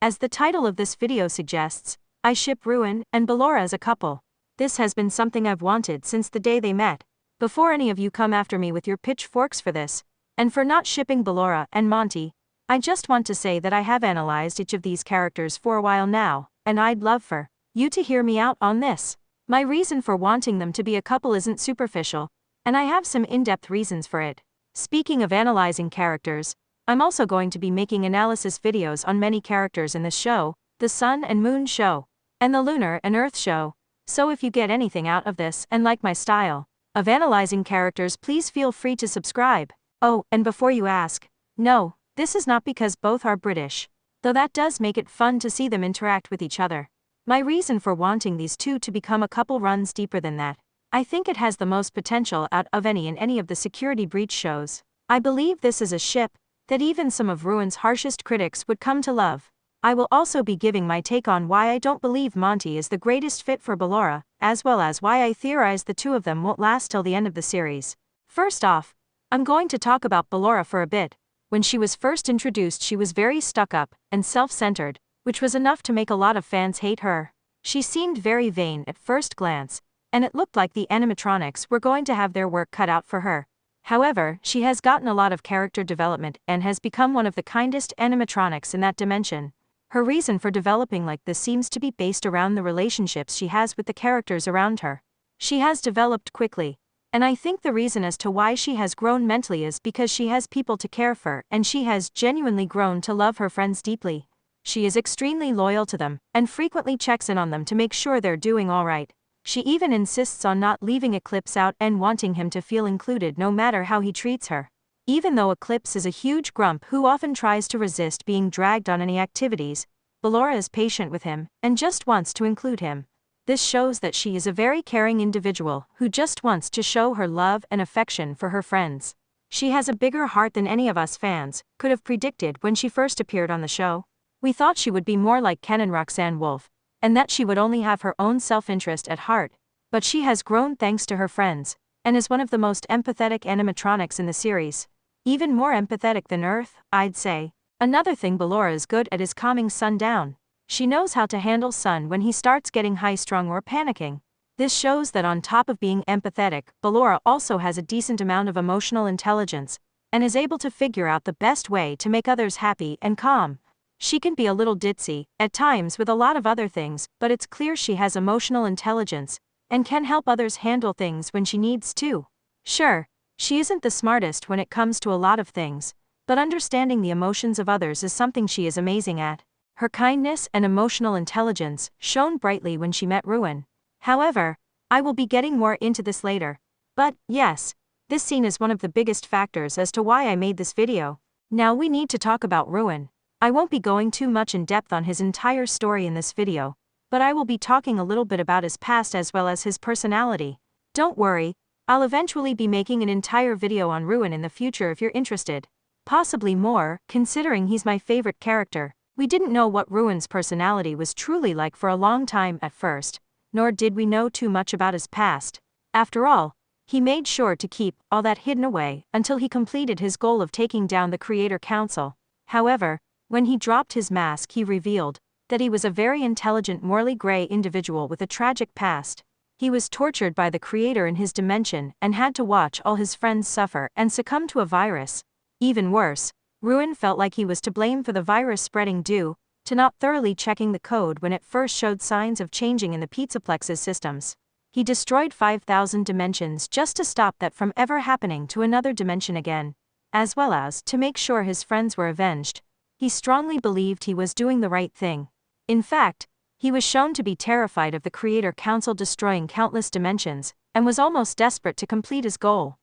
As the title of this video suggests, I ship Ruin and Ballora as a couple. This has been something I've wanted since the day they met. Before any of you come after me with your pitchforks for this, and for not shipping Ballora and Monty, I just want to say that I have analyzed each of these characters for a while now, and I'd love for you to hear me out on this. My reason for wanting them to be a couple isn't superficial, and I have some in-depth reasons for it. Speaking of analyzing characters, I'm also going to be making analysis videos on many characters in this show, the Sun and Moon show, and the Lunar and Earth show, so if you get anything out of this and like my style of analyzing characters, please feel free to subscribe. Oh, and before you ask, no, this is not because both are British, though that does make it fun to see them interact with each other. My reason for wanting these two to become a couple runs deeper than that. I think it has the most potential out of any in any of the Security Breach shows. I believe this is a ship that even some of Ruin's harshest critics would come to love. I will also be giving my take on why I don't believe Monty is the greatest fit for Ballora, as well as why I theorize the two of them won't last till the end of the series. First off, I'm going to talk about Ballora for a bit. When she was first introduced, she was very stuck-up and self-centered, which was enough to make a lot of fans hate her. She seemed very vain at first glance, and it looked like the animatronics were going to have their work cut out for her. However, she has gotten a lot of character development and has become one of the kindest animatronics in that dimension. Her reason for developing like this seems to be based around the relationships she has with the characters around her. She has developed quickly, and I think the reason as to why she has grown mentally is because she has people to care for, and she has genuinely grown to love her friends deeply. She is extremely loyal to them, and frequently checks in on them to make sure they're doing alright. She even insists on not leaving Eclipse out and wanting him to feel included no matter how he treats her. Even though Eclipse is a huge grump who often tries to resist being dragged on any activities, Ballora is patient with him and just wants to include him. This shows that she is a very caring individual who just wants to show her love and affection for her friends. She has a bigger heart than any of us fans could have predicted when she first appeared on the show. We thought she would be more like Canon Roxanne Wolf, and that she would only have her own self-interest at heart, but she has grown thanks to her friends, and is one of the most empathetic animatronics in the series. Even more empathetic than Earth, I'd say. Another thing Ballora is good at is calming Sun down. She knows how to handle Sun when he starts getting high-strung or panicking. This shows that on top of being empathetic, Ballora also has a decent amount of emotional intelligence, and is able to figure out the best way to make others happy and calm. She can be a little ditzy, at times with a lot of other things, but it's clear she has emotional intelligence, and can help others handle things when she needs to. Sure, she isn't the smartest when it comes to a lot of things, but understanding the emotions of others is something she is amazing at. Her kindness and emotional intelligence shone brightly when she met Ruin. However, I will be getting more into this later. But, yes, this scene is one of the biggest factors as to why I made this video. Now we need to talk about Ruin. I won't be going too much in depth on his entire story in this video, but I will be talking a little bit about his past as well as his personality. Don't worry, I'll eventually be making an entire video on Ruin in the future if you're interested. Possibly more, considering he's my favorite character. We didn't know what Ruin's personality was truly like for a long time at first, nor did we know too much about his past. After all, he made sure to keep all that hidden away until he completed his goal of taking down the Creator Council. However, when he dropped his mask, he revealed that he was a very intelligent, morally gray individual with a tragic past. He was tortured by the Creator in his dimension and had to watch all his friends suffer and succumb to a virus. Even worse, Ruin felt like he was to blame for the virus spreading due to not thoroughly checking the code when it first showed signs of changing in the Pizzaplex's systems. He destroyed 5,000 dimensions just to stop that from ever happening to another dimension again, as well as to make sure his friends were avenged. He strongly believed he was doing the right thing. In fact, he was shown to be terrified of the Creator Council destroying countless dimensions, and was almost desperate to complete his goal.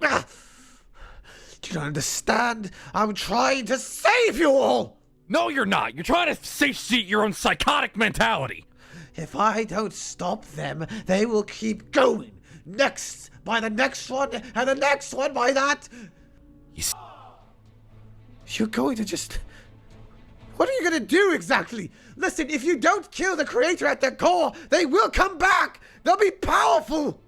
Ah! Do you not understand? I'm trying to save you all! No, you're not. You're trying to satiate your own psychotic mentality. If I don't stop them, they will keep going. Next by the next one, and the next one by that. You're going to just... What are you going to do exactly? Listen, if you don't kill the Creator at their core, they will come back! They'll be powerful!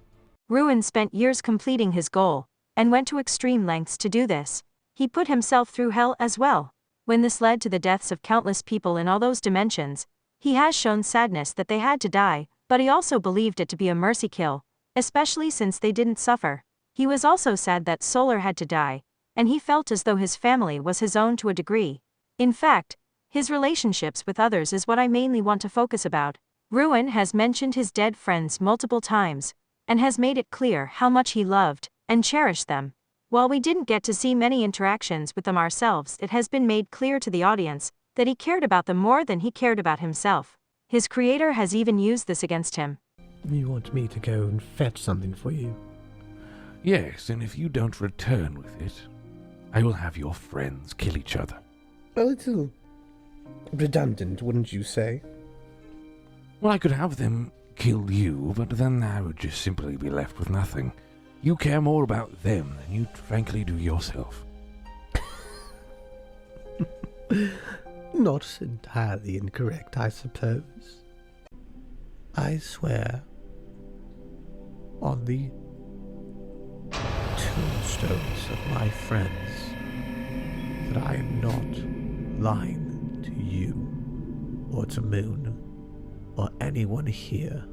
Ruin spent years completing his goal, and went to extreme lengths to do this. He put himself through hell as well. When this led to the deaths of countless people in all those dimensions, he has shown sadness that they had to die, but he also believed it to be a mercy kill, especially since they didn't suffer. He was also sad that Solar had to die, and he felt as though his family was his own to a degree. In fact, his relationships with others is what I mainly want to focus about. Ruin has mentioned his dead friends multiple times, and has made it clear how much he loved and cherished them. While we didn't get to see many interactions with them ourselves, it has been made clear to the audience that he cared about them more than he cared about himself. His creator has even used this against him. You want me to go and fetch something for you? Yes, and if you don't return with it, I will have your friends kill each other. A little redundant, wouldn't you say? Well, I could have them kill you, but then I would just simply be left with nothing. You care more about them than you frankly do yourself. Not entirely incorrect, I suppose. I swear on the tombstones of my friends that I am not lying to you or to Moon or anyone here.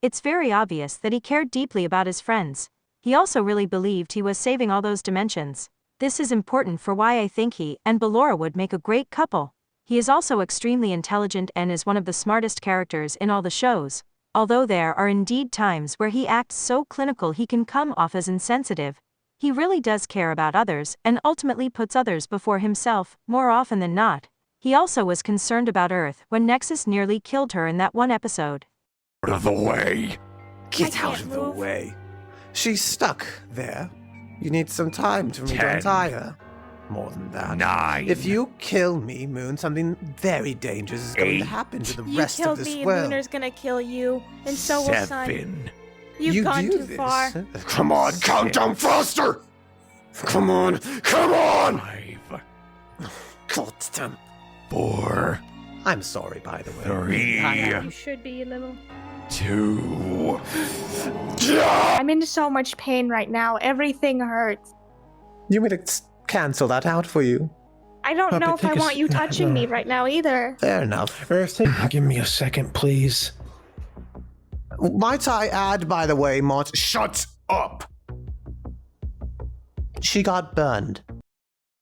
It's very obvious that he cared deeply about his friends. He also really believed he was saving all those dimensions. This is important for why I think he and Ballora would make a great couple. He is also extremely intelligent and is one of the smartest characters in all the shows, although there are indeed times where he acts so clinical he can come off as insensitive. He really does care about others and ultimately puts others before himself, more often than not. He also was concerned about Earth when Nexus nearly killed her in that one episode. Out of the way! Get out of the way. She's stuck there. You need some time to 10. untie her. More than that. 9. If you kill me, Moon, something very dangerous is going to happen to the You rest of killed this me, world. Lunar's gonna kill you, and so will Sun. 7. You've You gone do too this. far. Come on, count down faster! Come on, come on! 5. God damn. 4. I'm sorry, by the way. 3. You should be a little. 2. I'm in so much pain right now. Everything hurts. You want me to cancel that out for you? I don't know if I want you touching me right now either. Fair enough. Give me a second, please. Might I add, by the way, Mont, shut up! She got burned.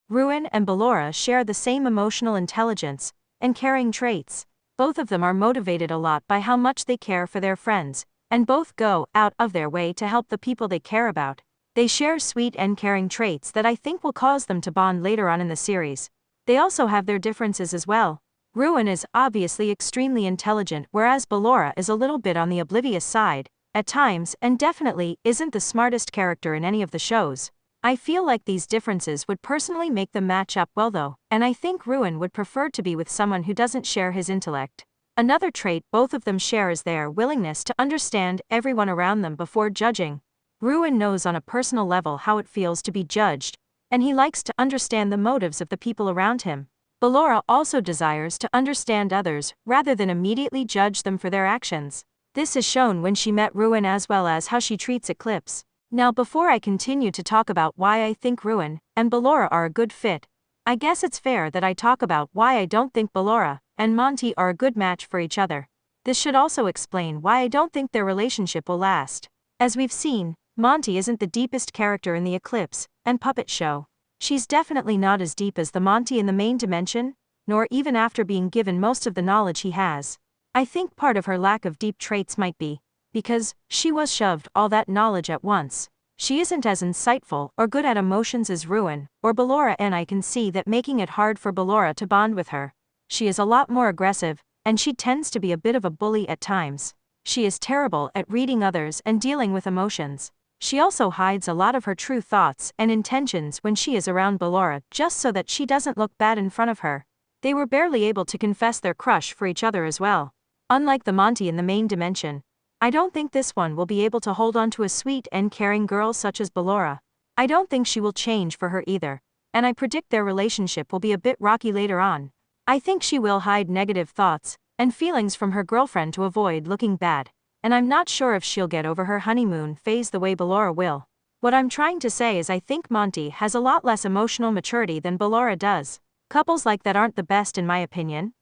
Ruin and Ballora share the same emotional intelligence and caring traits. Both of them are motivated a lot by how much they care for their friends, and both go out of their way to help the people they care about. They share sweet and caring traits that I think will cause them to bond later on in the series. They also have their differences as well. Ruin is obviously extremely intelligent, whereas Ballora is a little bit on the oblivious side, at times, and definitely isn't the smartest character in any of the shows. I feel like these differences would personally make them match up well though, and I think Ruin would prefer to be with someone who doesn't share his intellect. Another trait both of them share is their willingness to understand everyone around them before judging. Ruin knows on a personal level how it feels to be judged, and he likes to understand the motives of the people around him. Ballora also desires to understand others rather than immediately judge them for their actions. This is shown when she met Ruin as well as how she treats Eclipse. Now before I continue to talk about why I think Ruin and Ballora are a good fit, I guess it's fair that I talk about why I don't think Ballora and Monty are a good match for each other. This should also explain why I don't think their relationship will last. As we've seen, Monty isn't the deepest character in the Eclipse and Puppet show. She's definitely not as deep as the Monty in the main dimension, nor even after being given most of the knowledge he has. I think part of her lack of deep traits might be because she was shoved all that knowledge at once. She isn't as insightful or good at emotions as Ruin or Ballora, and I can see that making it hard for Ballora to bond with her. She is a lot more aggressive, and she tends to be a bit of a bully at times. She is terrible at reading others and dealing with emotions. She also hides a lot of her true thoughts and intentions when she is around Ballora, just so that she doesn't look bad in front of her. They were barely able to confess their crush for each other as well. Unlike the Monty in the main dimension, I don't think this one will be able to hold on to a sweet and caring girl such as Ballora. I don't think she will change for her either, and I predict their relationship will be a bit rocky later on. I think she will hide negative thoughts and feelings from her girlfriend to avoid looking bad, and I'm not sure if she'll get over her honeymoon phase the way Ballora will. What I'm trying to say is I think Monty has a lot less emotional maturity than Ballora does. Couples like that aren't the best in my opinion.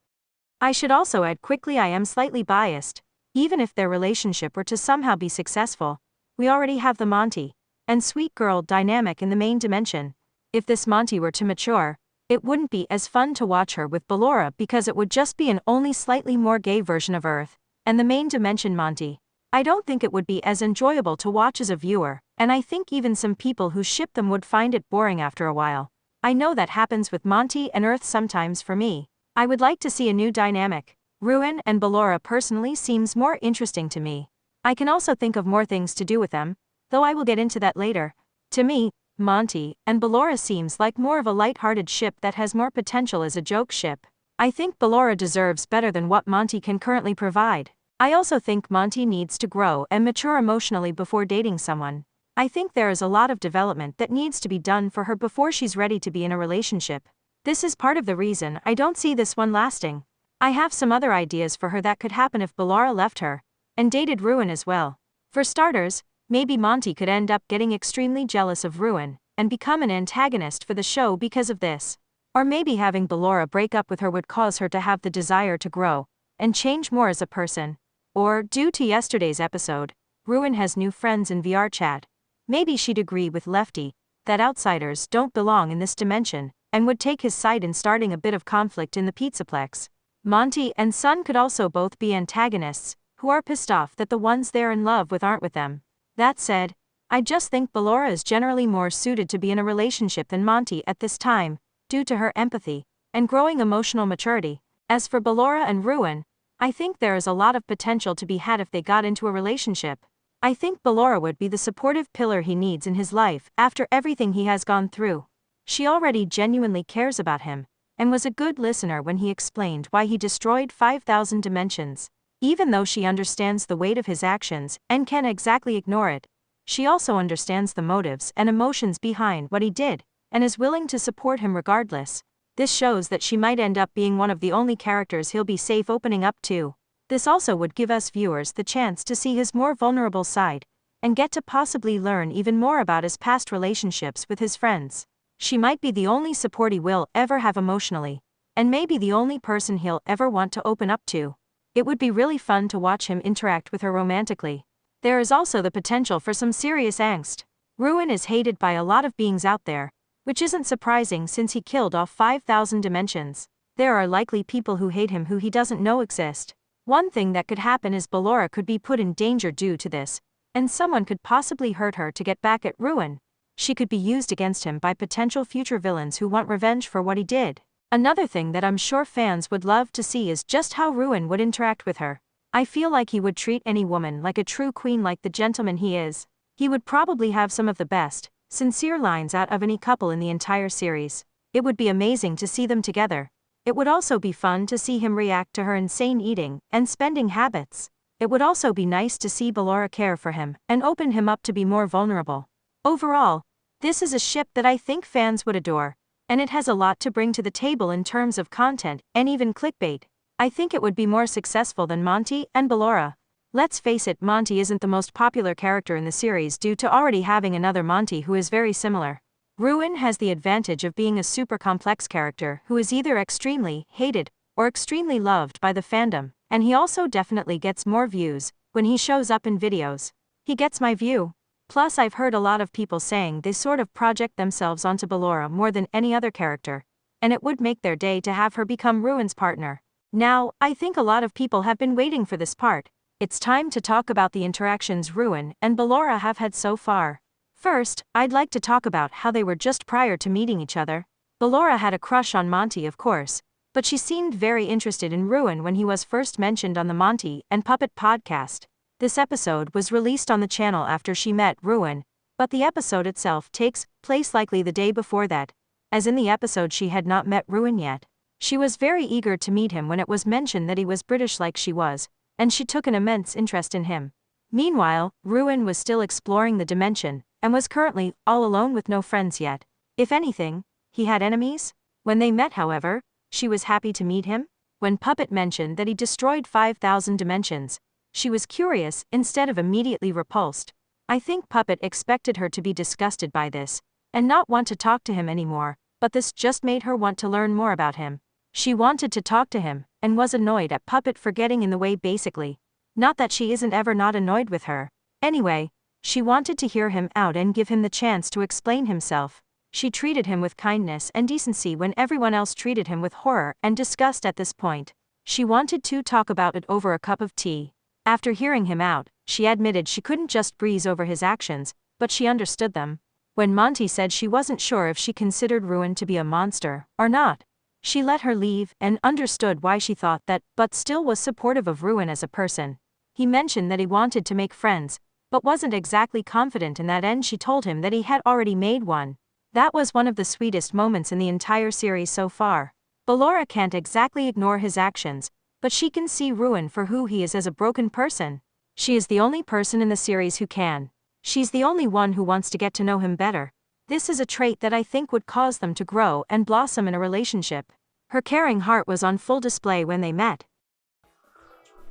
I should also add quickly I am slightly biased. Even if their relationship were to somehow be successful, we already have the Monty and sweet girl dynamic in the main dimension. If this Monty were to mature, it wouldn't be as fun to watch her with Ballora because it would just be an only slightly more gay version of Earth and the main dimension Monty. I don't think it would be as enjoyable to watch as a viewer, and I think even some people who ship them would find it boring after a while. I know that happens with Monty and Earth sometimes for me. I would like to see a new dynamic. Ruin and Ballora personally seems more interesting to me. I can also think of more things to do with them, though I will get into that later. To me, Monty and Ballora seems like more of a light-hearted ship that has more potential as a joke ship. I think Ballora deserves better than what Monty can currently provide. I also think Monty needs to grow and mature emotionally before dating someone. I think there is a lot of development that needs to be done for her before she's ready to be in a relationship. This is part of the reason I don't see this one lasting. I have some other ideas for her that could happen if Ballora left her and dated Ruin as well. For starters, maybe Monty could end up getting extremely jealous of Ruin and become an antagonist for the show because of this. Or maybe having Ballora break up with her would cause her to have the desire to grow and change more as a person. Or, due to yesterday's episode, Ruin has new friends in VR chat. Maybe she'd agree with Lefty that outsiders don't belong in this dimension and would take his side in starting a bit of conflict in the Pizzaplex. Monty and Sun could also both be antagonists who are pissed off that the ones they're in love with aren't with them. That said, I just think Ballora is generally more suited to be in a relationship than Monty at this time, due to her empathy and growing emotional maturity. As for Ballora and Ruin, I think there is a lot of potential to be had if they got into a relationship. I think Ballora would be the supportive pillar he needs in his life after everything he has gone through. She already genuinely cares about him, and was a good listener when he explained why he destroyed 5,000 dimensions. Even though she understands the weight of his actions and can exactly ignore it, she also understands the motives and emotions behind what he did, and is willing to support him regardless. This shows that she might end up being one of the only characters he'll be safe opening up to. This also would give us viewers the chance to see his more vulnerable side, and get to possibly learn even more about his past relationships with his friends. She might be the only support he will ever have emotionally, and maybe the only person he'll ever want to open up to. It would be really fun to watch him interact with her romantically. There is also the potential for some serious angst. Ruin is hated by a lot of beings out there, which isn't surprising since he killed off 5,000 dimensions. There are likely people who hate him who he doesn't know exist. One thing that could happen is Ballora could be put in danger due to this, and someone could possibly hurt her to get back at Ruin. She could be used against him by potential future villains who want revenge for what he did. Another thing that I'm sure fans would love to see is just how Ruin would interact with her. I feel like he would treat any woman like a true queen, like the gentleman he is. He would probably have some of the best, sincere lines out of any couple in the entire series. It would be amazing to see them together. It would also be fun to see him react to her insane eating and spending habits. It would also be nice to see Ballora care for him and open him up to be more vulnerable. Overall, this is a ship that I think fans would adore, and it has a lot to bring to the table in terms of content and even clickbait. I think it would be more successful than Monty and Ballora. Let's face it, Monty isn't the most popular character in the series due to already having another Monty who is very similar. Ruin has the advantage of being a super complex character who is either extremely hated or extremely loved by the fandom, and he also definitely gets more views when he shows up in videos. He gets my view. Plus, I've heard a lot of people saying they sort of project themselves onto Ballora more than any other character, and it would make their day to have her become Ruin's partner. Now, I think a lot of people have been waiting for this part. It's time to talk about the interactions Ruin and Ballora have had so far. First, I'd like to talk about how they were just prior to meeting each other. Ballora had a crush on Monty, of course, but she seemed very interested in Ruin when he was first mentioned on the Monty and Puppet podcast. This episode was released on the channel after she met Ruin, but the episode itself takes place likely the day before that, as in the episode she had not met Ruin yet. She was very eager to meet him when it was mentioned that he was British like she was, and she took an immense interest in him. Meanwhile, Ruin was still exploring the dimension, and was currently all alone with no friends yet. If anything, he had enemies. When they met, however, she was happy to meet him. When Puppet mentioned that he destroyed 5,000 dimensions, she was curious instead of immediately repulsed. I think Puppet expected her to be disgusted by this, and not want to talk to him anymore, but this just made her want to learn more about him. She wanted to talk to him, and was annoyed at Puppet for getting in the way basically. Not that she isn't ever not annoyed with her. Anyway, she wanted to hear him out and give him the chance to explain himself. She treated him with kindness and decency when everyone else treated him with horror and disgust at this point. She wanted to talk about it over a cup of tea. After hearing him out, she admitted she couldn't just breeze over his actions, but she understood them. When Monty said she wasn't sure if she considered Ruin to be a monster or not, she let her leave and understood why she thought that, but still was supportive of Ruin as a person. He mentioned that he wanted to make friends, but wasn't exactly confident in that, and she told him that he had already made one. That was one of the sweetest moments in the entire series so far. Ballora can't exactly ignore his actions, but she can see Ruin for who he is as a broken person. She is the only person in the series who can. She's the only one who wants to get to know him better. This is a trait that I think would cause them to grow and blossom in a relationship. Her caring heart was on full display when they met.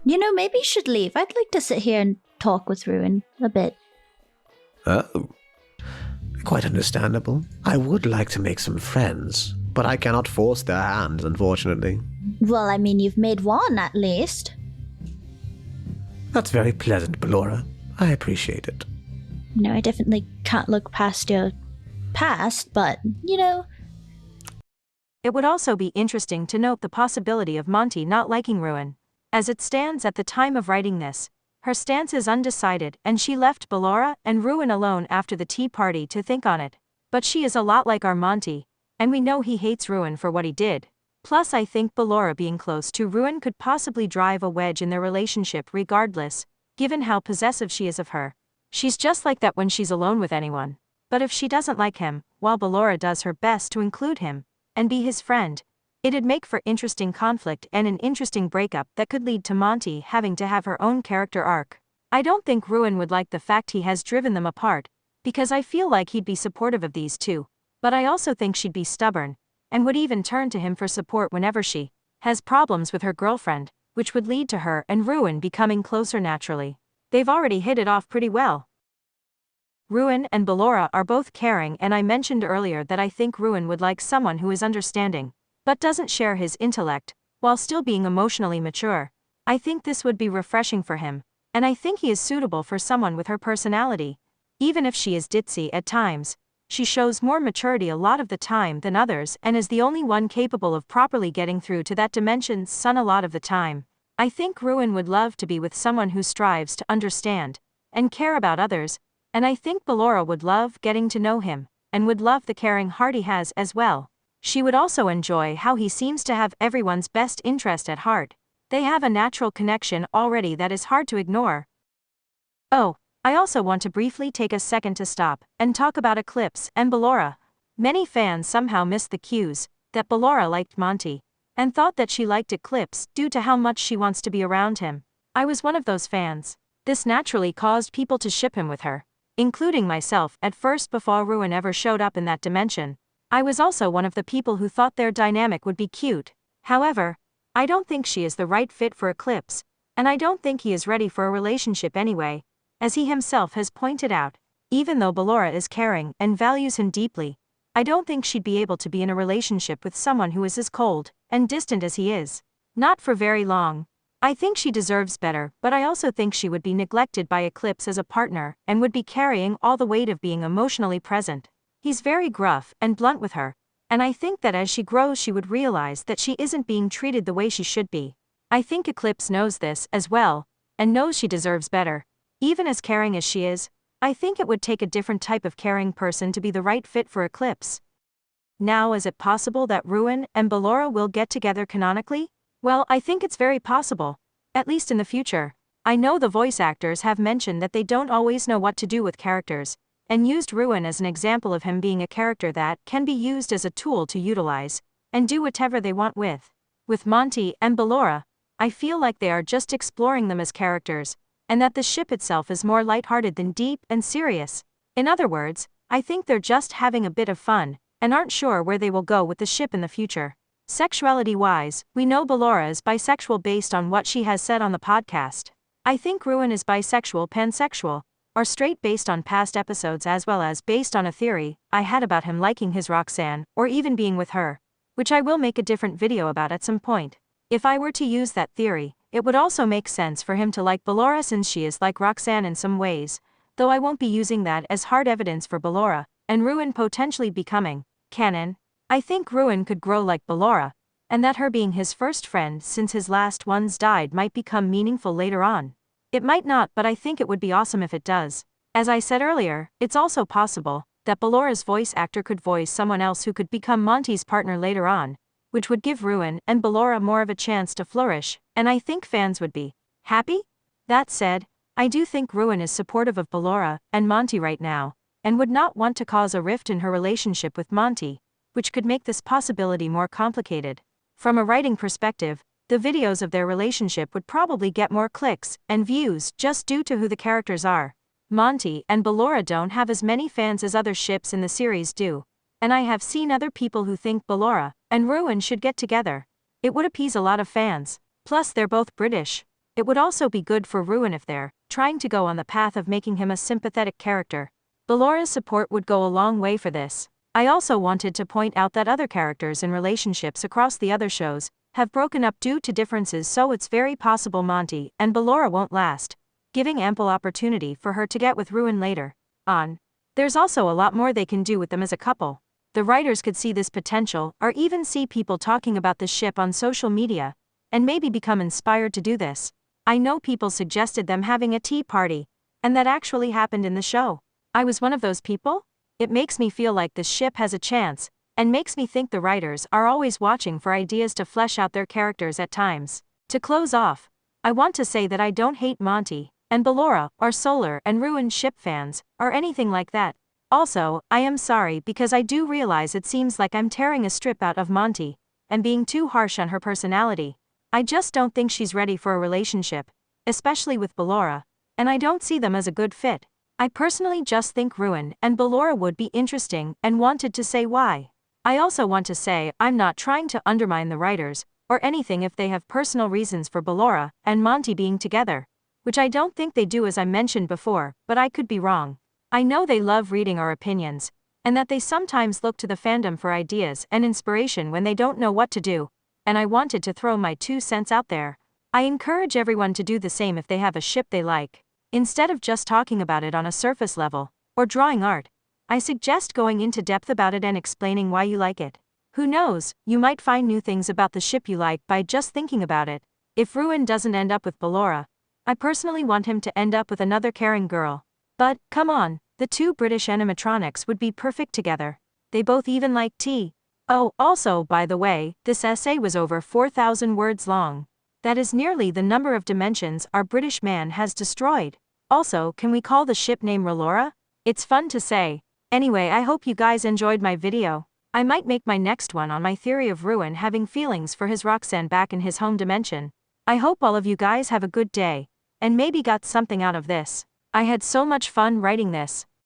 You know, maybe you should leave. I'd like to sit here and talk with Ruin a bit. Oh, quite understandable. I would like to make some friends, but I cannot force their hands, unfortunately. Well, I mean, you've made one at least. That's very pleasant, Ballora. I appreciate it. No, I definitely can't look past your past, but, you know. It would also be interesting to note the possibility of Monty not liking Ruin. As it stands at the time of writing this, her stance is undecided and she left Ballora and Ruin alone after the tea party to think on it. But she is a lot like our Monty, and we know he hates Ruin for what he did. Plus I think Ballora being close to Ruin could possibly drive a wedge in their relationship regardless, given how possessive she is of her. She's just like that when she's alone with anyone. But if she doesn't like him, while Ballora does her best to include him and be his friend, it'd make for interesting conflict and an interesting breakup that could lead to Monty having to have her own character arc. I don't think Ruin would like the fact he has driven them apart, because I feel like he'd be supportive of these two, but I also think she'd be stubborn, and would even turn to him for support whenever she has problems with her girlfriend, which would lead to her and Ruin becoming closer naturally. They've already hit it off pretty well. Ruin and Ballora are both caring, and I mentioned earlier that I think Ruin would like someone who is understanding, but doesn't share his intellect, while still being emotionally mature. I think this would be refreshing for him, and I think he is suitable for someone with her personality. Even if she is ditzy at times, she shows more maturity a lot of the time than others and is the only one capable of properly getting through to that dimension's sun a lot of the time. I think Ruin would love to be with someone who strives to understand and care about others, and I think Ballora would love getting to know him, and would love the caring heart he has as well. She would also enjoy how he seems to have everyone's best interest at heart. They have a natural connection already that is hard to ignore. Oh, I also want to briefly take a second to stop and talk about Eclipse and Ballora. Many fans somehow missed the cues that Ballora liked Monty, and thought that she liked Eclipse due to how much she wants to be around him. I was one of those fans. This naturally caused people to ship him with her, including myself at first before Ruin ever showed up in that dimension. I was also one of the people who thought their dynamic would be cute. However, I don't think she is the right fit for Eclipse, and I don't think he is ready for a relationship anyway, as he himself has pointed out. Even though Ballora is caring and values him deeply, I don't think she'd be able to be in a relationship with someone who is as cold and distant as he is. Not for very long. I think she deserves better, but I also think she would be neglected by Eclipse as a partner and would be carrying all the weight of being emotionally present. He's very gruff and blunt with her, and I think that as she grows she would realize that she isn't being treated the way she should be. I think Eclipse knows this as well, and knows she deserves better. Even as caring as she is, I think it would take a different type of caring person to be the right fit for Eclipse. Now, is it possible that Ruin and Ballora will get together canonically? Well, I think it's very possible, at least in the future. I know the voice actors have mentioned that they don't always know what to do with characters, and used Ruin as an example of him being a character that can be used as a tool to utilize and do whatever they want with. With Monty and Ballora, I feel like they are just exploring them as characters, and that the ship itself is more lighthearted than deep and serious. In other words, I think they're just having a bit of fun, and aren't sure where they will go with the ship in the future. Sexuality-wise, we know Ballora is bisexual based on what she has said on the podcast. I think Ruin is bisexual pansexual, or straight based on past episodes as well as based on a theory I had about him liking his Roxanne, or even being with her, which I will make a different video about at some point. If I were to use that theory, it would also make sense for him to like Ballora since she is like Roxanne in some ways, though I won't be using that as hard evidence for Ballora, and Ruin potentially becoming canon. I think Ruin could grow like Ballora, and that her being his first friend since his last ones died might become meaningful later on. It might not, but I think it would be awesome if it does. As I said earlier, it's also possible that Ballora's voice actor could voice someone else who could become Monty's partner later on, which would give Ruin and Ballora more of a chance to flourish, and I think fans would be happy? That said, I do think Ruin is supportive of Ballora and Monty right now, and would not want to cause a rift in her relationship with Monty, which could make this possibility more complicated. From a writing perspective, the videos of their relationship would probably get more clicks and views just due to who the characters are. Monty and Ballora don't have as many fans as other ships in the series do, and I have seen other people who think Ballora and Ruin should get together. It would appease a lot of fans, plus they're both British. It would also be good for Ruin if they're trying to go on the path of making him a sympathetic character. Ballora's support would go a long way for this. I also wanted to point out that other characters in relationships across the other shows have broken up due to differences, so it's very possible Monty and Ballora won't last, giving ample opportunity for her to get with Ruin later on. There's also a lot more they can do with them as a couple. The writers could see this potential, or even see people talking about this ship on social media, and maybe become inspired to do this. I know people suggested them having a tea party, and that actually happened in the show. I was one of those people. It makes me feel like this ship has a chance, and makes me think the writers are always watching for ideas to flesh out their characters at times. To close off, I want to say that I don't hate Monty and Ballora, or Solar and Ruin ship fans, or anything like that. Also, I am sorry because I do realize it seems like I'm tearing a strip out of Monty, and being too harsh on her personality. I just don't think she's ready for a relationship, especially with Ballora, and I don't see them as a good fit. I personally just think Ruin and Ballora would be interesting and wanted to say why. I also want to say I'm not trying to undermine the writers, or anything if they have personal reasons for Ballora and Monty being together, which I don't think they do as I mentioned before, but I could be wrong. I know they love reading our opinions, and that they sometimes look to the fandom for ideas and inspiration when they don't know what to do, and I wanted to throw my 2 cents out there. I encourage everyone to do the same if they have a ship they like. Instead of just talking about it on a surface level, or drawing art, I suggest going into depth about it and explaining why you like it. Who knows, you might find new things about the ship you like by just thinking about it. If Ruin doesn't end up with Ballora, I personally want him to end up with another caring girl. But, come on, the 2 British animatronics would be perfect together. They both even like tea. Oh, also, by the way, this essay was over 4,000 words long. That is nearly the number of dimensions our British man has destroyed. Also, can we call the ship name Ballora? It's fun to say. Anyway, I hope you guys enjoyed my video. I might make my next one on my theory of Ruin having feelings for his Roxanne back in his home dimension. I hope all of you guys have a good day, and maybe got something out of this. I had so much fun writing this.